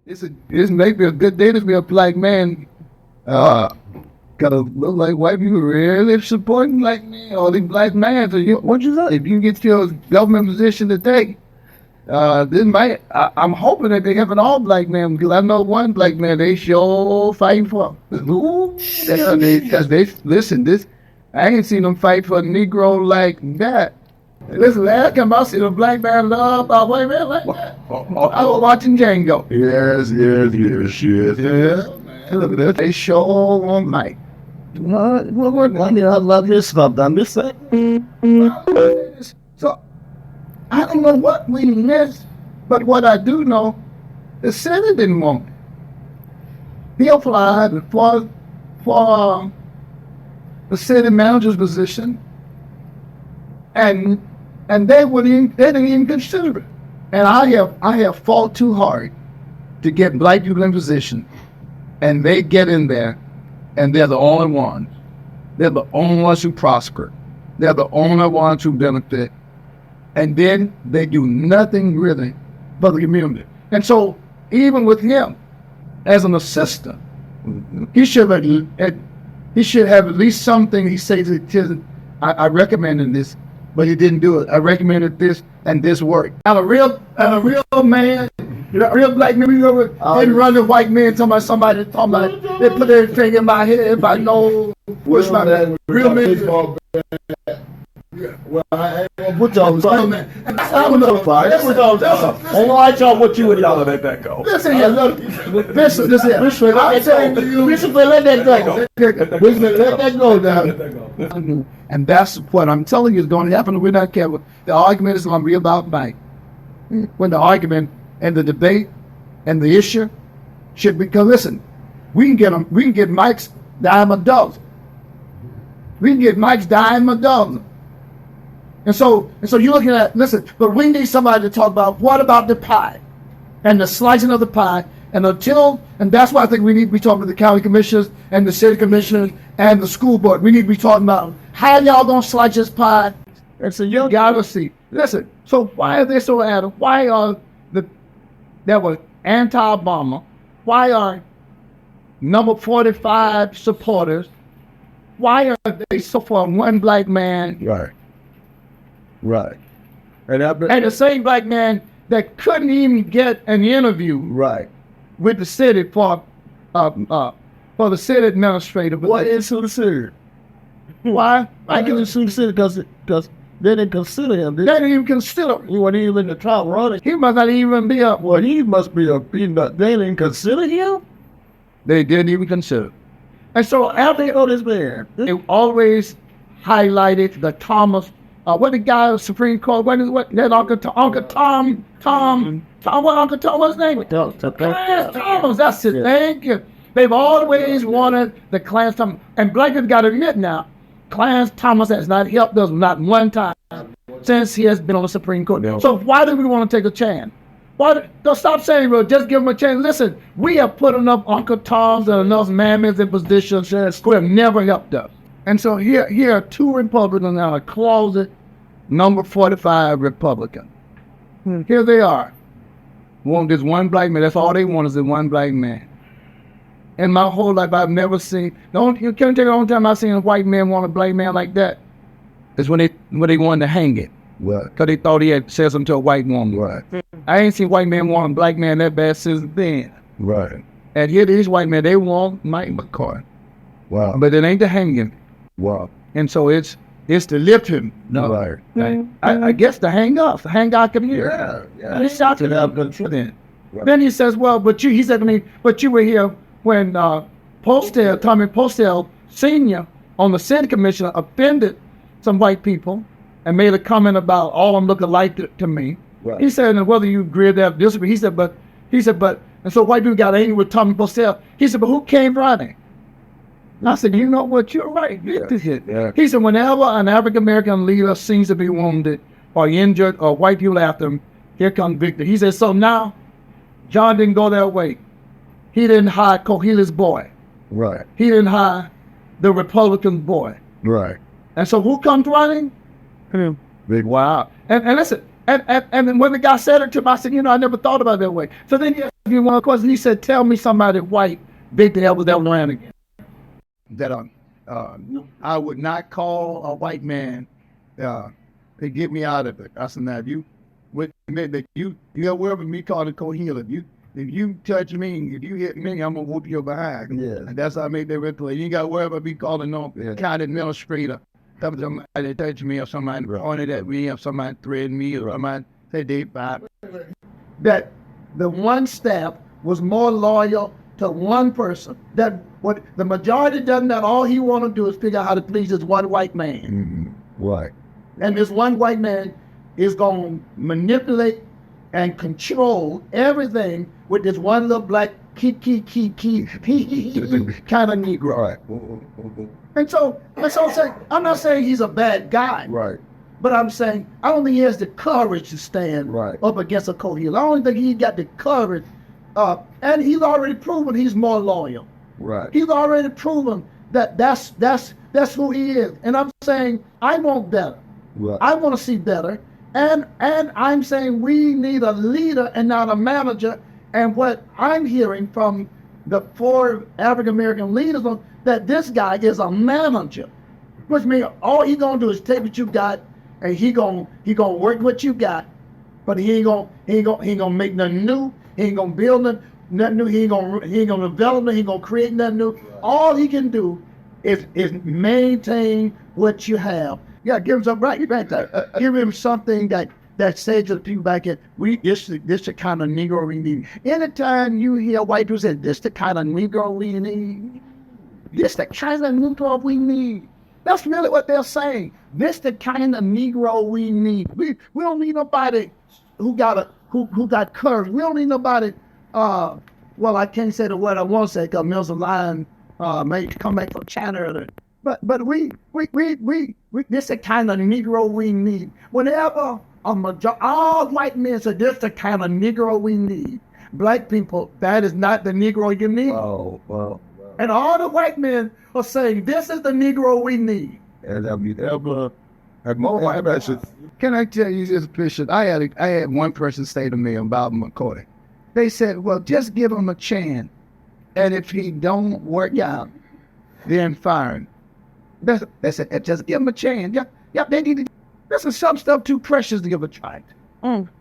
This may be a good day to be a black man. Gotta look like white people really supporting black men or these black men. So what you say? If you get to a government position today, this might. I'm hoping that they have an all black man because I know one black man they sure fighting for. Ooh, because they listen. This I ain't seen them fight for a Negro like that. Listen, last time I seen a black man love a white man like that, I was watching Django. Yes. Yeah, man. Look at that. They sure on Mike. I love this stuff. I'm just saying. So I don't know what we missed, but what I do know, the Senate didn't want it. He applied for the city manager's position, and they didn't even consider it. And I have fought too hard to get black people in position, and they get in there, and they're the only ones. They're the only ones who prosper. They're the only ones who benefit. And then they do nothing really for the community. And so even with him as an assistant, he should have at least something he says. I recommended this, but he didn't do it. I recommended this, and this worked. And a real man, a real black man, didn't run the white man talking about somebody talking about they put their finger in my head, my nose, push my head. Real man. Well, I ain't put y'all on. I don't know. That's what y'all doing. I like y'all what you and y'all let that go. Listen here, look. Listen, I'm telling you. Bishop, let that go. Bishop, let that go down. And that's what I'm telling you is going to happen. We're not careful. The argument is going to be about Mike. When the argument and the debate and the issue should be, because listen, we can get Mike's dime a dozen. We can get Mike's dime a dozen. And so you're looking at, listen, but we need somebody to talk about what about the pie and the slicing of the pie. And that's why I think we need to be talking to the county commissioners and the city commissioners and the school board. We need to be talking about how y'all gonna slice this pie. And so you gotta see. Listen, so why are they so adamant? Why are that were anti-Obama? Why are number 45 supporters? Why are they so for one black man? Right. And the same black man that couldn't even get an interview with the city for the city administrator. What is considered? Why? I can assume the city because they didn't consider him. They didn't even consider him. He wasn't even in the top running. He must not even be up. Well, he must be up. They didn't consider him? They didn't even consider. And so after they know this man, they always highlighted the Thomas. What the guy of the Supreme Court? What that Uncle Tom? What Uncle Tom? What's his name? Clarence Thomas. That's it. Thank you. They've always wanted the Clarence Thomas, and black people got to admit now, Clarence Thomas has not helped us not one time since he has been on the Supreme Court. No. So why do we want to take a chance? Don't stop saying, bro. Just give him a chance. Listen, we have put enough Uncle Toms and enough mammoths in positions who have never helped us. And so here are two Republicans now, a closet number 45 Republican. Here they are. Want this one black man. That's all they want is this one black man. In my whole life, I've never seen. You can't tell you the only time I've seen a white man want a black man like that is when they wanted to hang it. Because they thought he had said something to a white woman. I ain't seen white men want a black man that bad since then. And here these white men, they want Mike McCoy. But it ain't to hang him. And so it's to lift him. I guess to hang up. Hang out come here. Then he says, well, he said to me, but you were here when Tommy Postel Sr. on the Senate Commission offended some white people and made a comment about all of them look alike to me. He said, and whether you agree with that or disagree, he said, and so white people got angry with Tommy Postel. He said, but who came running? And I said, you know what, you're right. He said, whenever an African-American leader seems to be wounded or injured or white people after him, here comes Victor. He said, so now, John didn't go that way. He didn't hire Coahuila's boy. He didn't hire the Republican boy. And so who comes running? Him. Wow. And listen, and when the guy said it to me, I said, I never thought about it that way. So then me one question. He said, "Tell me somebody white big that was ever around again." That I would not call a white man to get me out of it. I said, "Now, if you with that you're aware of me calling Cohill. If you touch me, if you hit me, I'm gonna whoop your behind." Yeah. And that's how I made that replay. You ain't got to worry about me calling no county administrator. That was somebody touched me, or somebody pointed at me, or somebody threatened me, or somebody said they fired. That the one staff was more loyal to one person. That what the majority doesn't. That all he want to do is figure out how to please this one white man. Mm-hmm. Right. And this one white man is going to manipulate and control everything with this one little black kind of Negro. Right. And so I'm not saying he's a bad guy. Right. But I'm saying I don't think he has the courage to stand up against a Cohill. I don't think he got the courage. And he's already proven he's more loyal. Right. He's already proven that that's who he is. And I'm saying I want better. Right. I want to see better. And I'm saying we need a leader and not a manager. And what I'm hearing from the 4 African American leaders that this guy is a manager, which means all he gonna do is take what you got and he gonna work what you got, but he ain't gonna make nothing new. He ain't gonna build nothing new. He ain't gonna develop it. He ain't gonna create nothing new. All he can do is maintain what you have. Yeah, give him something right. Give him something that says to the people back in, this the kind of Negro we need. Anytime you hear white people say, this the kind of Negro we need, this the kind of Negro we need. That's really what they're saying. This the kind of Negro we need. We don't need nobody who got courage. We don't need nobody, well, I can't say the word I want to say because Mills Lion may come back from China. But we this the kind of Negro we need. Whenever all white men say this the kind of Negro we need, black people, that is not the Negro you need. Oh, well. And all the white men are saying this is the Negro we need. And Can I tell you this, Bishop? I had one person say to me about McCoy. They said, well, just give him a chance. And if he don't work out, then fire him. They said, just give him a chance. Yeah, they need to. This is some stuff too precious to give a chance.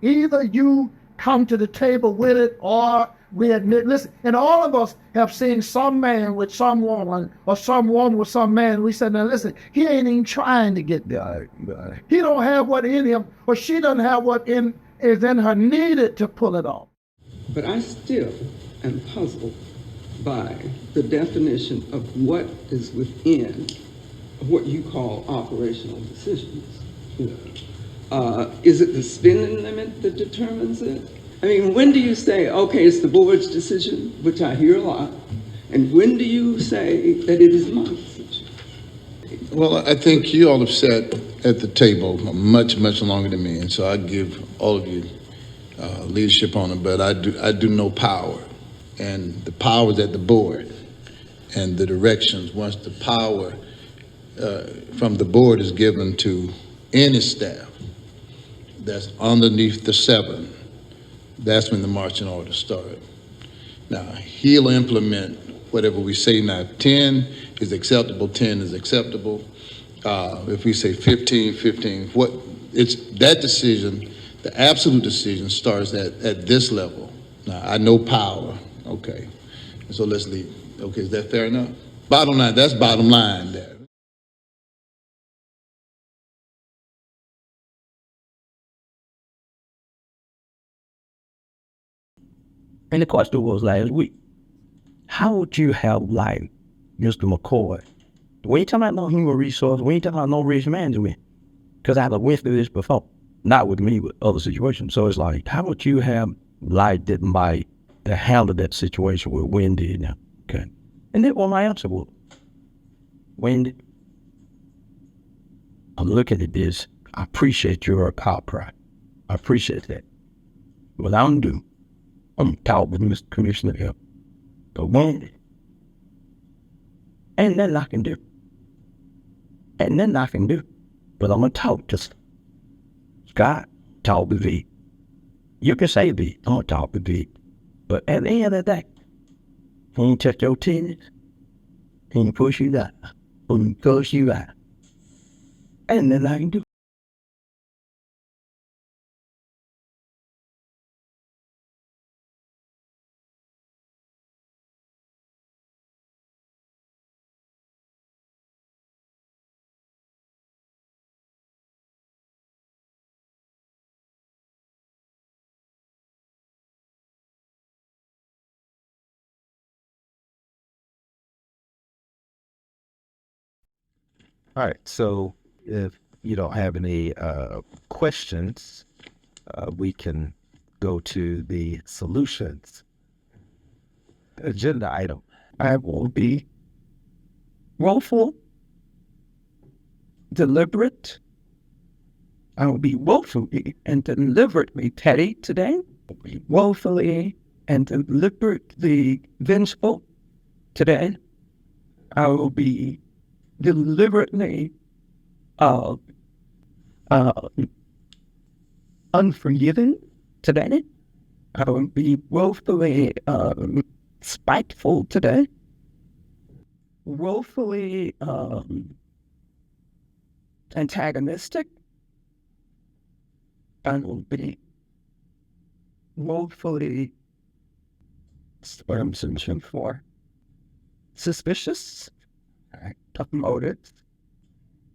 Either you come to the table with it or we admit, listen, and all of us have seen some man with some woman or some woman with some man. We said, now listen, he ain't even trying to get there. He don't have what in him or she doesn't have what is in her needed to pull it off. But I still am puzzled by the definition of what is within what you call operational decisions. Is it the spending limit that determines it? I mean, when do you say, okay, it's the board's decision, which I hear a lot, and when do you say that it is my decision? Well, I think you all have sat at the table much, much longer than me, and so I give all of you leadership on it, but I do know power, and the power is at the board, and the directions, once the power from the board is given to any staff that's underneath the 7, that's when the marching orders start. Now, he'll implement whatever we say now. 10 is acceptable, 10 is acceptable. If we say 15, 15, it's that decision, the absolute decision starts at this level. Now, I know power, okay. So let's leave. Okay, is that fair enough? Bottom line, that's bottom line there. And the question was last week, how would you have like Mr. McCoy? We ain't talking about no human resource, we ain't talking about no risk management. Because I went through this before, not with me, with other situations. So it's like, how would you have liked it might to handle that situation with Wendy now? Okay. And then what my answer was, Wendy, I'm looking at this, I appreciate your outcry. I appreciate that. What I'm gonna do, I'm gonna talk with Mr. Commissioner here. But Wendy, ain't nothing I can do. Ain't nothing I can do. But I'm gonna talk to Scott, talk with V. You can say V, I'm gonna talk with V. But at the end of the day, he ain't touch your titties. He ain't push you down. He ain't cuss you out. And then I can do. All right. So if you don't have any questions, we can go to the solutions agenda item. I will be willful, deliberate. I will be woefully and deliberately petty today. I will be woefully and deliberately vengeful today. I will be deliberately unforgiving today. I will be woefully spiteful today. Woefully antagonistic. I will be woefully, that's what I'm searching for, suspicious of motives.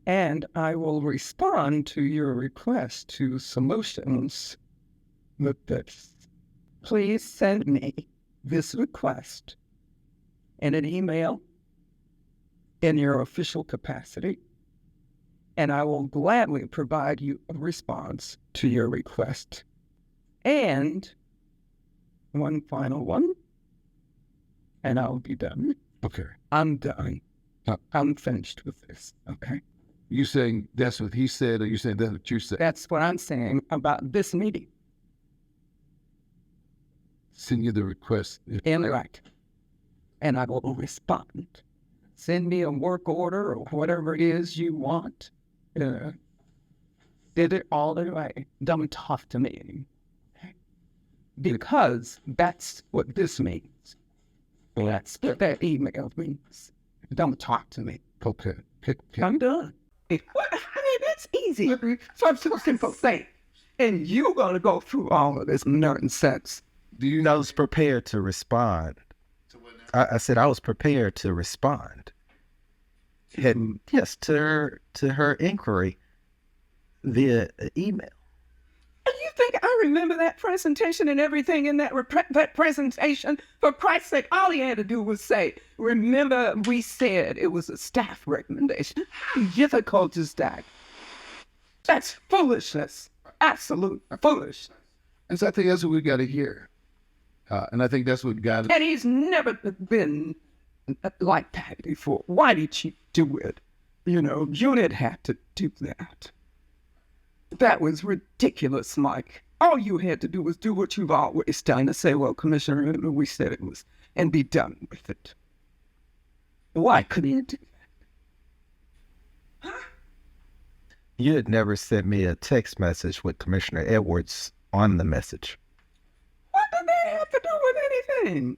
And I will respond to your request to solutions with this. Please send me this request in an email in your official capacity, and I will gladly provide you a response to your request. And one final one, and I'll be done. Okay. I'm done. I'm finished with this, okay? You saying that's what he said, or you saying that's what you said? That's what I'm saying about this meeting. Send you the request. And right. And I will respond. Send me a work order or whatever it is you want. Did it all the way. Don't talk to me. Because that's what this means. That's what that email means. Don't talk to me. Okay. I'm done. What? I mean, that's easy. So simple thing. And you're going to go through all of this nonsense. Do you I was prepared to respond. I said I was prepared to respond. And yes, to her inquiry via email. And you think I remember that presentation and everything in that that presentation? For Christ's sake, all he had to do was say, remember we said it was a staff recommendation. How difficult is that? That's foolishness. Absolute foolishness. And so I think that's what we got to hear. And I think that's what got. And he's never been like that before. Why did you do it? You didn't have to do that. That was ridiculous, Mike. All you had to do was do what you've always done and say, well, Commissioner, we said it was, and be done with it. Why couldn't you do that? Huh? You had never sent me a text message with Commissioner Edwards on the message. What did that have to do with anything?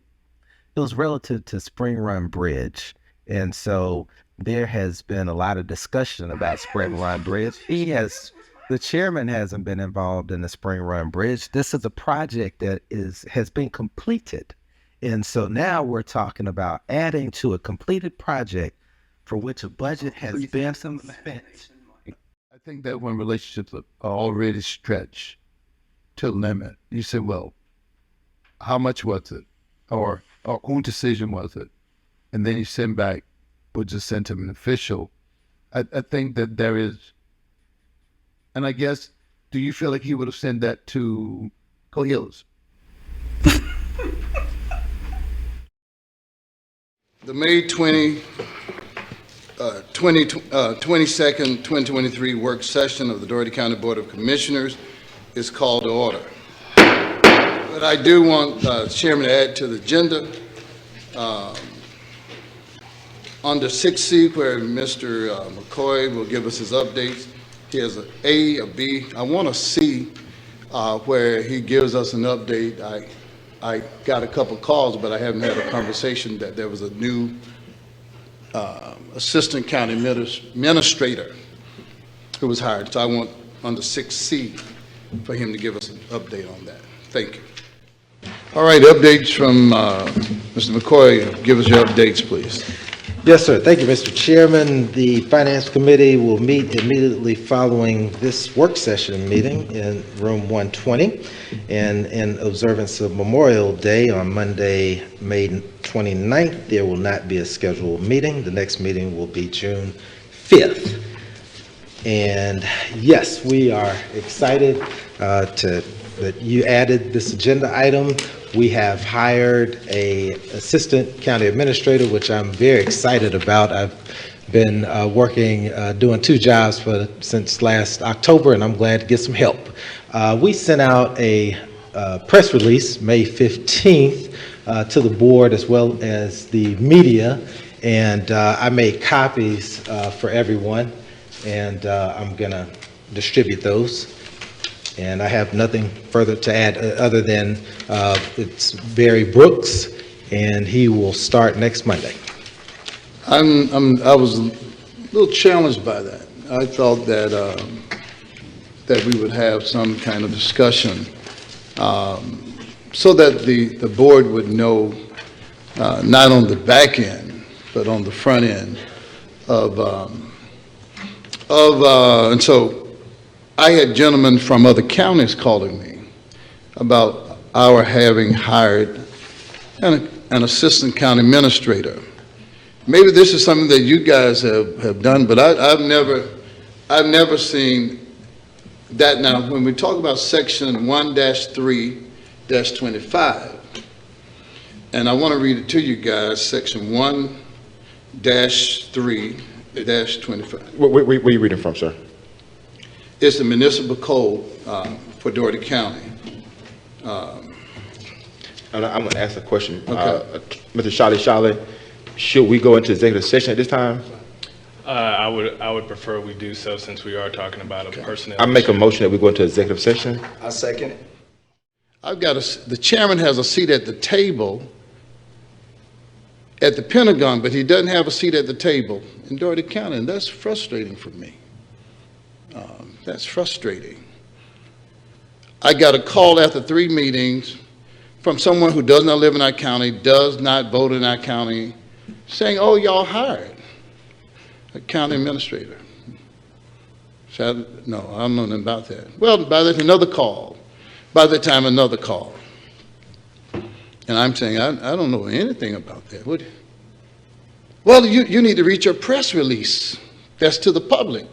It was relative to Spring Run Bridge. And so there has been a lot of discussion about Spring Run Bridge. The chairman hasn't been involved in the Spring Run Bridge. This is a project that has been completed. And so now we're talking about adding to a completed project for which a budget has been spent. I think that when relationships are already stretched to the limit, you say, well, how much was it? Or whose decision was it? And then you send back, or just send him an official. I think that there is, and I guess, do you feel like he would have sent that to Cohillas? The May 22nd, 2023 work session of the Dougherty County Board of Commissioners is called to order. But I do want the chairman to add to the agenda under 6C, where Mr. McCoy will give us his updates. He has an A, a B. I want a C where he gives us an update. I got a couple calls, but I haven't had a conversation that there was a new assistant county administrator who was hired. So I want under 6C for him to give us an update on that. Thank you. All right, updates from Mr. McCoy. Give us your updates, please. Yes, sir. Thank you, Mr. Chairman. The Finance Committee will meet immediately following this work session meeting in room 120. And in observance of Memorial Day on Monday, May 29th, there will not be a scheduled meeting. The next meeting will be June 5th. And yes, we are excited that you added this agenda item. We have hired a assistant county administrator, which I'm very excited about. I've been working, doing 2 jobs since last October, and I'm glad to get some help. We sent out a press release May 15th to the board as well as the media, and I made copies for everyone, and I'm gonna distribute those. And I have nothing further to add other than it's Barry Brooks, and he will start next Monday. I was a little challenged by that. I thought that that we would have some kind of discussion so that the board would know not on the back end but on the front end and so. I had gentlemen from other counties calling me about our having hired an assistant county administrator. Maybe this is something that you guys have done, but I've never seen that. Now, when we talk about section 1-3-25, and I want to read it to you guys, section 1-3-25. Where are you reading from, sir? It's the municipal code for Dougherty County. I'm going to ask a question. Okay. Mr. Shally, should we go into executive session at this time? I would prefer we do so since we are talking about a personnel. I make a motion that we go into executive session. I second it. I've got the chairman has a seat at the table at the Pentagon, but he doesn't have a seat at the table in Dougherty County, and that's frustrating for me. That's frustrating. I got a call after 3 meetings from someone who does not live in our county, does not vote in our county, saying, oh, y'all hired a county administrator. So no, I don't know nothing about that. Well, by that, another call. By that time, another call. And I'm saying, I don't know anything about that. What? Well, you need to read your press release. That's to the public.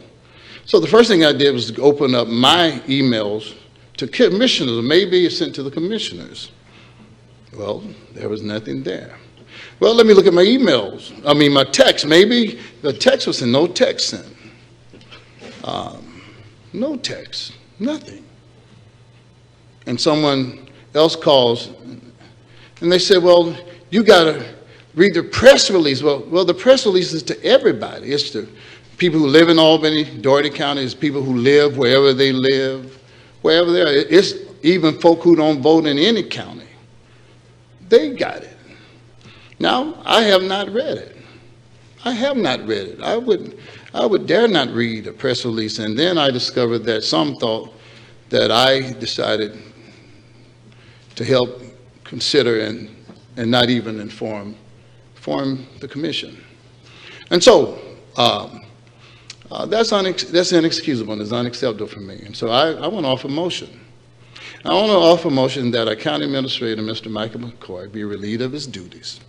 So the first thing I did was to open up my emails to commissioners. Maybe it's sent to the commissioners. Well, there was nothing there. Well, let me look at my emails. My text. Maybe the text was in no text sent. No text, nothing. And someone else calls, and they said, well, you got to read the press release. Well, the press release is to everybody. It's to people who live in Albany, Dougherty County. It's people who live wherever they live, wherever they are. It's even folk who don't vote in any county. They got it. Now, I have not read it. I have not read it. I would dare not read a press release. And then I discovered that some thought that I decided to help consider and not even inform the commission. And so that's inexcusable and is unacceptable for me. And so I want to offer a motion. I want to offer a motion that our county administrator, Mr. Michael McCoy, be relieved of his duties,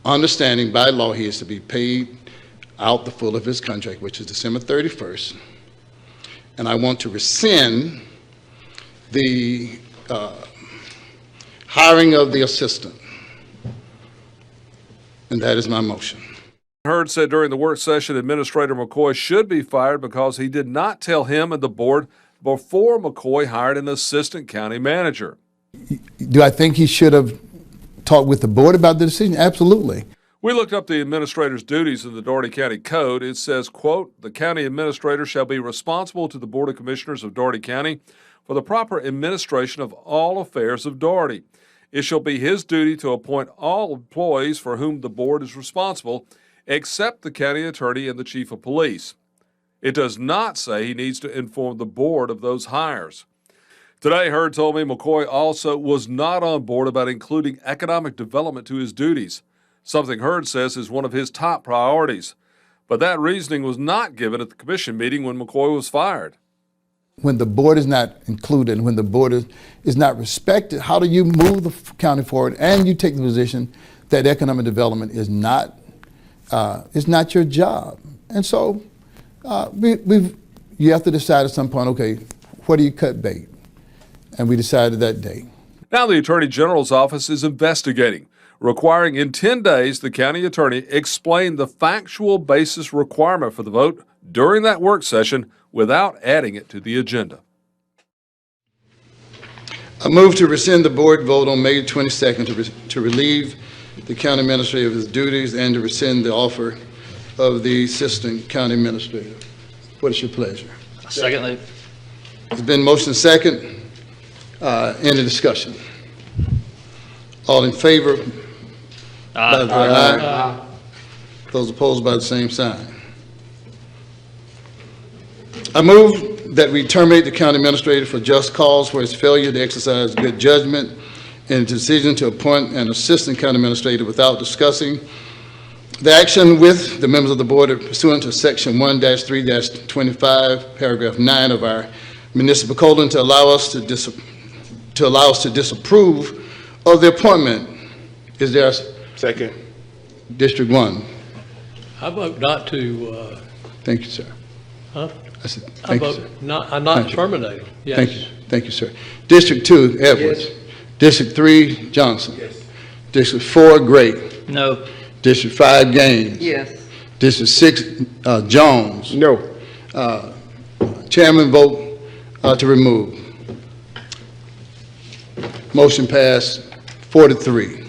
understanding by law he is to be paid out the full of his contract, which is December 31st. And I want to rescind the hiring of the assistant. And that is my motion. Heard said during the work session, Administrator McCoy should be fired because he did not tell him and the board before McCoy hired an assistant county manager. Do I think he should have talked with the board about the decision? Absolutely. We looked up the administrator's duties in the Dougherty County Code. It says, quote, "The county administrator shall be responsible to the Board of Commissioners of Dougherty County for the proper administration of all affairs of Dougherty. It shall be his duty to appoint all employees for whom the board is responsible, except the county attorney and the chief of police." It does not say he needs to inform the board of those hires. Today, Hurd told me McCoy also was not on board about including economic development to his duties, something Hurd says is one of his top priorities. But that reasoning was not given at the commission meeting when McCoy was fired. When the board is not included, when the board is not respected, how do you move the county forward and you take the position that economic development is not your job? And so you have to decide at some point, okay, where do you cut bait? And we decided that day. Now the Attorney General's office is investigating, requiring in 10 days the county attorney explain the factual basis requirement for the vote during that work session without adding it to the agenda. I move to rescind the board vote on May 22nd to relieve the county administrator of his duties and to rescind the offer of the assistant county administrator. What is your pleasure? Secondly. It's been motion second. Any discussion? All in favor? Aye. Those opposed by the same sign. I move that we terminate the county administrator for just cause for his failure to exercise good judgment in the decision to appoint an assistant county administrator without discussing the action with the members of the board pursuant to section 1-3-25, paragraph 9 of our municipal code to allow us to disapprove of the appointment. Is there a Second. District 1? I vote not to, Thank you, sir. huh? I said, I thank you, vote sir. not Thank you. terminating. Yes. Thank you. Thank you, sir. District 2, Edwards. Yes. District 3, Johnson. Yes. District 4, Gray. No. District 5, Gaines. Yes. District 6, Jones. No. Chairman vote to remove. Motion passed 4-3.